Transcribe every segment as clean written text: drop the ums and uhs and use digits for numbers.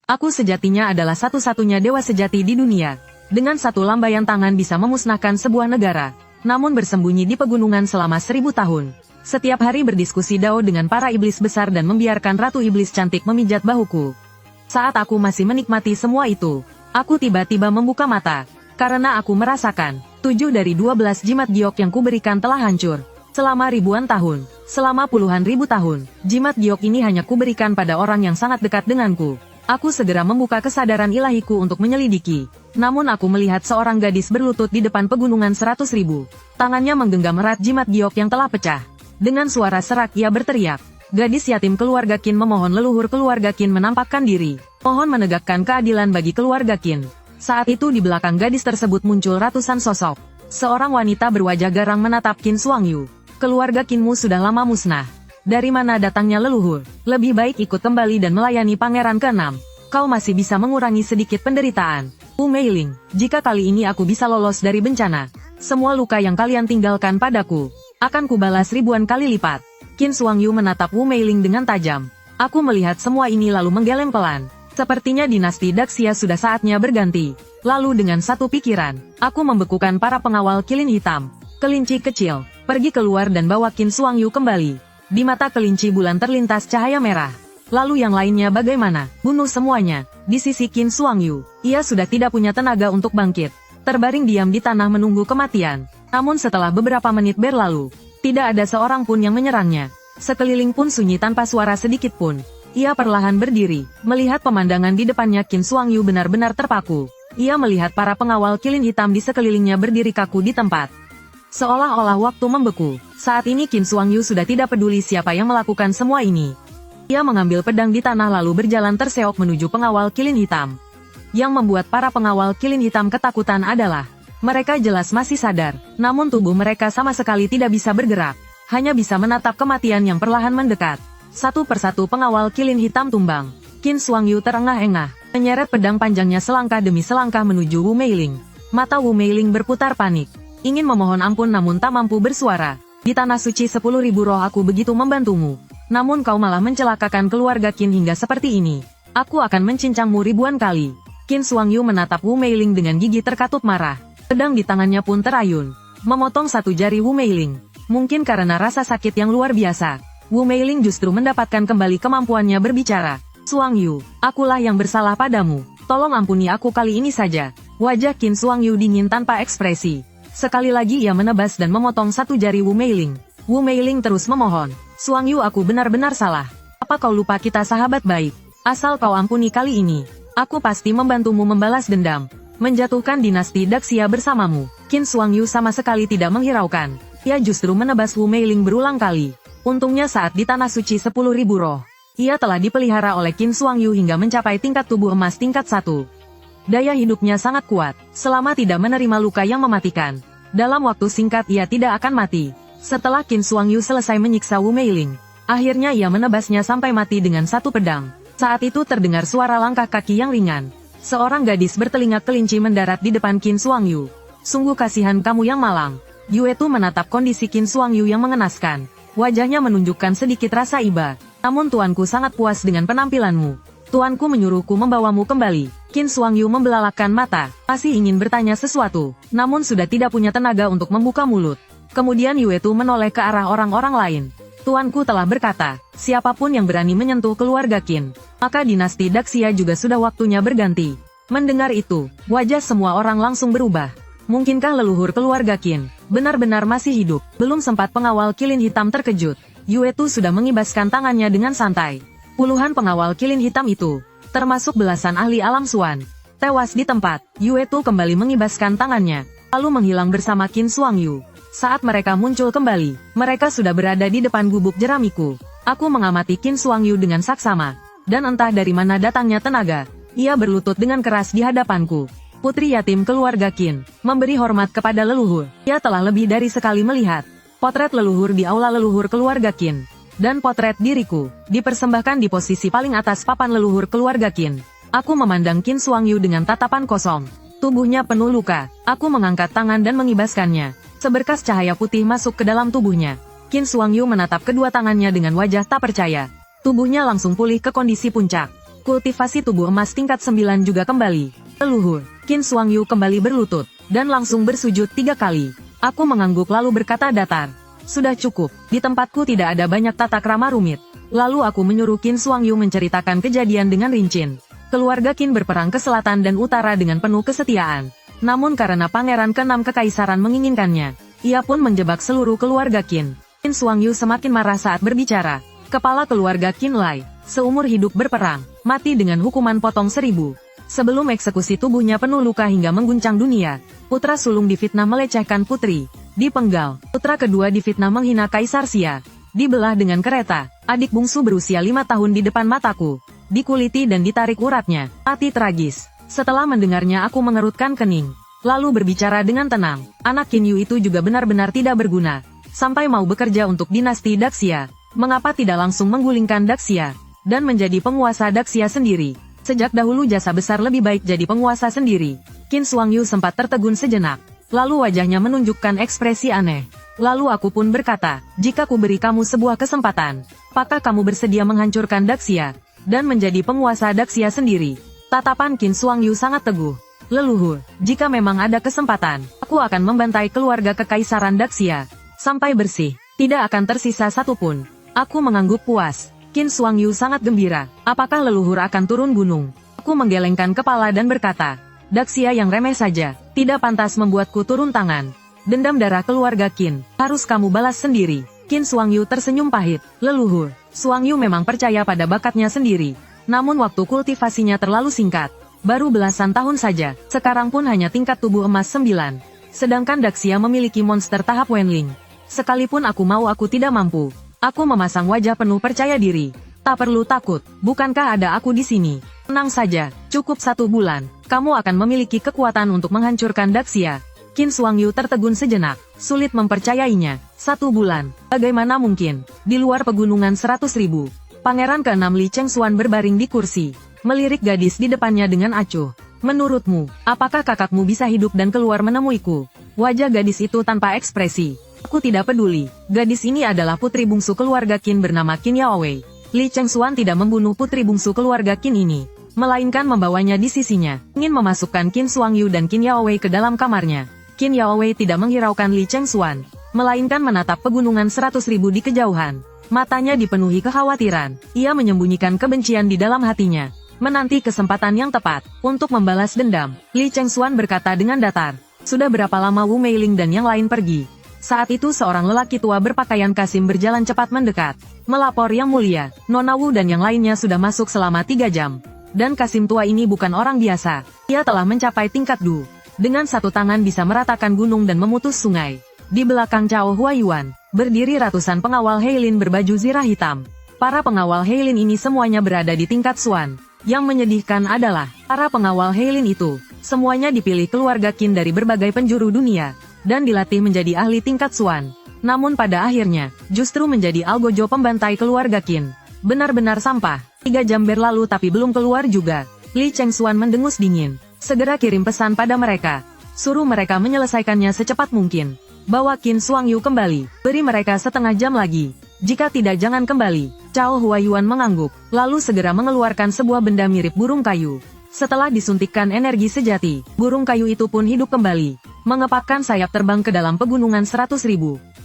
Aku sejatinya adalah satu-satunya dewa sejati di dunia. Dengan satu lambaian tangan bisa memusnahkan sebuah negara. Namun bersembunyi di pegunungan selama 1000 tahun. Setiap hari berdiskusi Dao dengan para iblis besar dan membiarkan Ratu Iblis cantik memijat bahuku. Saat aku masih menikmati semua itu, aku tiba-tiba membuka mata. Karena aku merasakan, 7 dari 12 jimat giok yang kuberikan telah hancur. Selama ribuan tahun, selama puluhan ribu tahun, jimat giok ini hanya kuberikan pada orang yang sangat dekat denganku. Aku segera membuka kesadaran ilahiku untuk menyelidiki. Namun aku melihat seorang gadis berlutut di depan pegunungan 100.000. Tangannya menggenggam erat jimat giok yang telah pecah. Dengan suara serak ia berteriak. Gadis yatim keluarga Qin memohon leluhur keluarga Qin menampakkan diri. Mohon menegakkan keadilan bagi keluarga Qin. Saat itu di belakang gadis tersebut muncul ratusan sosok. Seorang wanita berwajah garang menatap Qin Xuangyu. Keluarga Qinmu sudah lama musnah. Dari mana datangnya leluhur? Lebih baik ikut kembali dan melayani pangeran ke-6. Kau masih bisa mengurangi sedikit penderitaan. Wu Meiling, jika kali ini aku bisa lolos dari bencana, semua luka yang kalian tinggalkan padaku akan kubalas ribuan kali lipat. Qin Xuangyu menatap Wu Meiling dengan tajam. Aku melihat semua ini lalu menggeleng pelan. Sepertinya dinasti Daxia sudah saatnya berganti. Lalu dengan satu pikiran, aku membekukan para pengawal kilin hitam. Kelinci kecil, pergi keluar dan bawa Qin Xuangyu kembali. Di mata kelinci bulan terlintas cahaya merah. Lalu yang lainnya bagaimana? Bunuh semuanya. Di sisi Qin Xuangyu, ia sudah tidak punya tenaga untuk bangkit. Terbaring diam di tanah menunggu kematian. Namun setelah beberapa menit berlalu, tidak ada seorang pun yang menyerangnya. Sekeliling pun sunyi tanpa suara sedikit pun. Ia perlahan berdiri, melihat pemandangan di depannya. Qin Xuangyu benar-benar terpaku. Ia melihat para pengawal kilin hitam di sekelilingnya berdiri kaku di tempat. Seolah-olah waktu membeku. Saat ini Qin Xuangyu sudah tidak peduli siapa yang melakukan semua ini. Ia mengambil pedang di tanah lalu berjalan terseok menuju pengawal kilin hitam. Yang membuat para pengawal kilin hitam ketakutan adalah, mereka jelas masih sadar, namun tubuh mereka sama sekali tidak bisa bergerak. Hanya bisa menatap kematian yang perlahan mendekat. Satu persatu pengawal kilin hitam tumbang. Qin Xuangyu terengah-engah, menyeret pedang panjangnya selangkah demi selangkah menuju Wu Meiling. Mata Wu Meiling berputar panik. Ingin memohon ampun namun tak mampu bersuara. Di tanah suci 10.000 roh aku begitu membantumu. Namun kau malah mencelakakan keluarga Qin hingga seperti ini. Aku akan mencincangmu ribuan kali. Qin Xuangyu menatap Wu Meiling dengan gigi terkatup marah. Pedang di tangannya pun terayun, memotong satu jari Wu Meiling. Mungkin karena rasa sakit yang luar biasa, Wu Meiling justru mendapatkan kembali kemampuannya berbicara. Xuangyu, akulah yang bersalah padamu. Tolong ampuni aku kali ini saja. Wajah Qin Xuangyu dingin tanpa ekspresi. Sekali lagi ia menebas dan memotong satu jari Wu Meiling. Wu Meiling terus memohon. Xuangyu, aku benar-benar salah. Apa kau lupa kita sahabat baik? Asal kau ampuni kali ini, aku pasti membantumu membalas dendam. Menjatuhkan dinasti Daxia bersamamu. Qin Xuangyu sama sekali tidak menghiraukan. Ia justru menebas Wu Meiling berulang kali. Untungnya saat di tanah suci 10.000 roh, ia telah dipelihara oleh Qin Xuangyu hingga mencapai tingkat tubuh emas tingkat 1. Daya hidupnya sangat kuat, selama tidak menerima luka yang mematikan. Dalam waktu singkat ia tidak akan mati. Setelah Qin Xuangyu selesai menyiksa Wu Meiling, akhirnya ia menebasnya sampai mati dengan satu pedang. Saat itu terdengar suara langkah kaki yang ringan. Seorang gadis bertelinga kelinci mendarat di depan Qin Xuangyu. Sungguh kasihan kamu yang malang. Yue Tu menatap kondisi Qin Xuangyu yang mengenaskan. Wajahnya menunjukkan sedikit rasa iba. Namun tuanku sangat puas dengan penampilanmu. Tuanku menyuruhku membawamu kembali. Qin Xuangyu membelalakkan mata, masih ingin bertanya sesuatu, namun sudah tidak punya tenaga untuk membuka mulut. Kemudian Yue Tu menoleh ke arah orang-orang lain. Tuanku telah berkata, siapapun yang berani menyentuh keluarga Qin, maka dinasti Daxia juga sudah waktunya berganti. Mendengar itu, wajah semua orang langsung berubah. Mungkinkah leluhur keluarga Qin benar-benar masih hidup? Belum sempat pengawal kilin hitam terkejut, Yue Tu sudah mengibaskan tangannya dengan santai. Puluhan pengawal kilin hitam itu, termasuk belasan ahli alam Suan, tewas di tempat. Yue Tu kembali mengibaskan tangannya, lalu menghilang bersama Qin Xuangyu. Saat mereka muncul kembali, mereka sudah berada di depan gubuk jeramiku. Aku mengamati Qin Xuangyu dengan saksama, dan entah dari mana datangnya tenaga, ia berlutut dengan keras di hadapanku. Putri yatim keluarga Qin, memberi hormat kepada leluhur. Ia telah lebih dari sekali melihat potret leluhur di aula leluhur keluarga Qin, dan potret diriku dipersembahkan di posisi paling atas papan leluhur keluarga Qin. Aku memandang Qin Xuangyu dengan tatapan kosong. Tubuhnya penuh luka. Aku mengangkat tangan dan mengibaskannya. Seberkas cahaya putih masuk ke dalam tubuhnya. Qin Xuangyu menatap kedua tangannya dengan wajah tak percaya. Tubuhnya langsung pulih ke kondisi puncak. Kultivasi tubuh emas tingkat 9 juga kembali. Leluhur, Qin Shuangyu kembali berlutut, dan langsung bersujud 3 kali. Aku mengangguk lalu berkata datar. Sudah cukup, di tempatku tidak ada banyak tata krama rumit. Lalu aku menyuruh Qin Shuangyu menceritakan kejadian dengan rinci. Keluarga Qin berperang ke selatan dan utara dengan penuh kesetiaan. Namun karena pangeran ke-6 kekaisaran menginginkannya, ia pun menjebak seluruh keluarga Qin. Qin Shuangyu semakin marah saat berbicara. Kepala keluarga Qin Lai, seumur hidup berperang, mati dengan hukuman potong 1000. Sebelum eksekusi tubuhnya penuh luka hingga mengguncang dunia. Putra sulung difitnah melecehkan putri, dipenggal. Putra kedua difitnah menghina Kaisar Xia, dibelah dengan kereta. Adik bungsu berusia 5 tahun di depan mataku, dikuliti dan ditarik uratnya. Mati tragis. Setelah mendengarnya aku mengerutkan kening, lalu berbicara dengan tenang. Anak Qin Yu itu juga benar-benar tidak berguna. Sampai mau bekerja untuk dinasti Daxia, mengapa tidak langsung menggulingkan Daxia dan menjadi penguasa Daxia sendiri? Sejak dahulu jasa besar lebih baik jadi penguasa sendiri. Qin Shuangyu sempat tertegun sejenak, lalu wajahnya menunjukkan ekspresi aneh. Lalu aku pun berkata, jika ku beri kamu sebuah kesempatan, apakah kamu bersedia menghancurkan Daxia dan menjadi penguasa Daxia sendiri? Tatapan Qin Shuangyu sangat teguh. Leluhur, jika memang ada kesempatan, aku akan membantai keluarga kekaisaran Daxia sampai bersih, tidak akan tersisa satupun. Aku mengangguk puas. Qin Shuangyu sangat gembira. Apakah leluhur akan turun gunung? Aku menggelengkan kepala dan berkata, Daxia yang remeh saja, tidak pantas membuatku turun tangan. Dendam darah keluarga Qin, harus kamu balas sendiri. Qin Shuangyu tersenyum pahit. Leluhur, Shuangyu memang percaya pada bakatnya sendiri. Namun waktu kultivasinya terlalu singkat. Baru belasan tahun saja, sekarang pun hanya tingkat tubuh emas 9. Sedangkan Daxia memiliki monster tahap Wenling. Sekalipun aku mau aku tidak mampu. Aku memasang wajah penuh percaya diri. Tak perlu takut, bukankah ada aku di sini? Tenang saja, cukup 1 bulan. Kamu akan memiliki kekuatan untuk menghancurkan Daxia. Qin Shuangyu tertegun sejenak, sulit mempercayainya. 1 bulan, bagaimana mungkin? Di luar pegunungan 100.000. Pangeran ke-6 Li Chengxuan berbaring di kursi, melirik gadis di depannya dengan acuh. Menurutmu, apakah kakakmu bisa hidup dan keluar menemuiku? Wajah gadis itu tanpa ekspresi. Aku tidak peduli, gadis ini adalah putri bungsu keluarga Qin bernama Qin Yaowei. Li Chengxuan tidak membunuh putri bungsu keluarga Qin ini, melainkan membawanya di sisinya, ingin memasukkan Qin Shuangyu dan Qin Yaowei ke dalam kamarnya. Qin Yaowei tidak menghiraukan Li Chengxuan, melainkan menatap pegunungan 100.000 di kejauhan. Matanya dipenuhi kekhawatiran, ia menyembunyikan kebencian di dalam hatinya, menanti kesempatan yang tepat untuk membalas dendam. Li Chengxuan berkata dengan datar, sudah berapa lama Wu Meiling dan yang lain pergi? Saat itu seorang lelaki tua berpakaian kasim berjalan cepat mendekat. Melapor yang mulia, Nona Wu dan yang lainnya sudah masuk selama 3 jam. Dan kasim tua ini bukan orang biasa. Ia telah mencapai tingkat Du. Dengan 1 tangan bisa meratakan gunung dan memutus sungai. Di belakang Cao Huayuan, berdiri ratusan pengawal Heilin berbaju zirah hitam. Para pengawal Heilin ini semuanya berada di tingkat Xuan. Yang menyedihkan adalah, para pengawal Heilin itu, semuanya dipilih keluarga Qin dari berbagai penjuru dunia, dan dilatih menjadi ahli tingkat Xuan. Namun pada akhirnya, justru menjadi algojo pembantai keluarga Qin. Benar-benar sampah. 3 jam berlalu tapi belum keluar juga. Li Chengxuan mendengus dingin. Segera kirim pesan pada mereka. Suruh mereka menyelesaikannya secepat mungkin. Bawa Qin Shuangyu kembali. Beri mereka setengah jam lagi. Jika tidak jangan kembali. Cao Huayuan mengangguk, lalu segera mengeluarkan sebuah benda mirip burung kayu. Setelah disuntikkan energi sejati, burung kayu itu pun hidup kembali. Mengepakkan sayap terbang ke dalam pegunungan 100.000.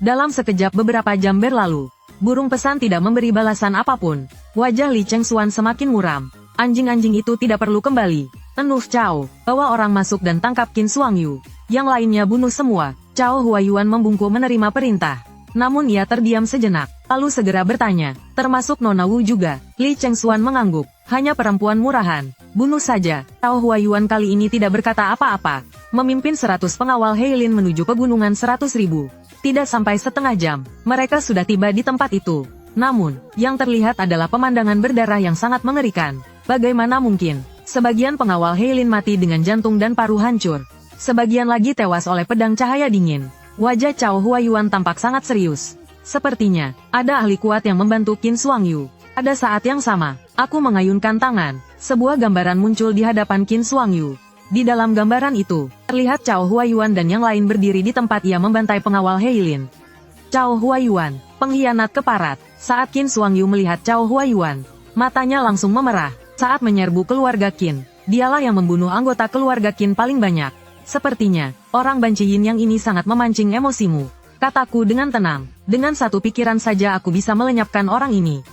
Dalam sekejap beberapa jam berlalu, burung pesan tidak memberi balasan apapun. Wajah Li Chengxuan semakin muram. Anjing-anjing itu tidak perlu kembali. Enuh Cao, bawa orang masuk dan tangkap Qin Shuangyu. Yang lainnya bunuh semua. Cao Huayuan membungkuk menerima perintah. Namun ia terdiam sejenak, lalu segera bertanya, termasuk Nona Wu juga. Li Chengxuan mengangguk, hanya perempuan murahan. Bunuh saja. Cao Huayuan kali ini tidak berkata apa-apa. Memimpin 100 pengawal Heilin menuju pegunungan 100.000. Tidak sampai setengah jam, mereka sudah tiba di tempat itu. Namun, yang terlihat adalah pemandangan berdarah yang sangat mengerikan. Bagaimana mungkin? Sebagian pengawal Heilin mati dengan jantung dan paru hancur. Sebagian lagi tewas oleh pedang cahaya dingin. Wajah Cao Huayuan tampak sangat serius. Sepertinya, ada ahli kuat yang membantu Qin Shuangyu. Pada saat yang sama, aku mengayunkan tangan. Sebuah gambaran muncul di hadapan Qin Shuangyu. Di dalam gambaran itu, terlihat Cao Huayuan dan yang lain berdiri di tempat ia membantai pengawal Heilin. Cao Huayuan, pengkhianat keparat. Saat Qin Shuangyu melihat Cao Huayuan, matanya langsung memerah. saat menyerbu keluarga Qin. Dialah yang membunuh anggota keluarga Qin paling banyak. Sepertinya, orang banci yin yang ini sangat memancing emosimu. Kataku dengan tenang. Dengan satu pikiran saja aku bisa melenyapkan orang ini.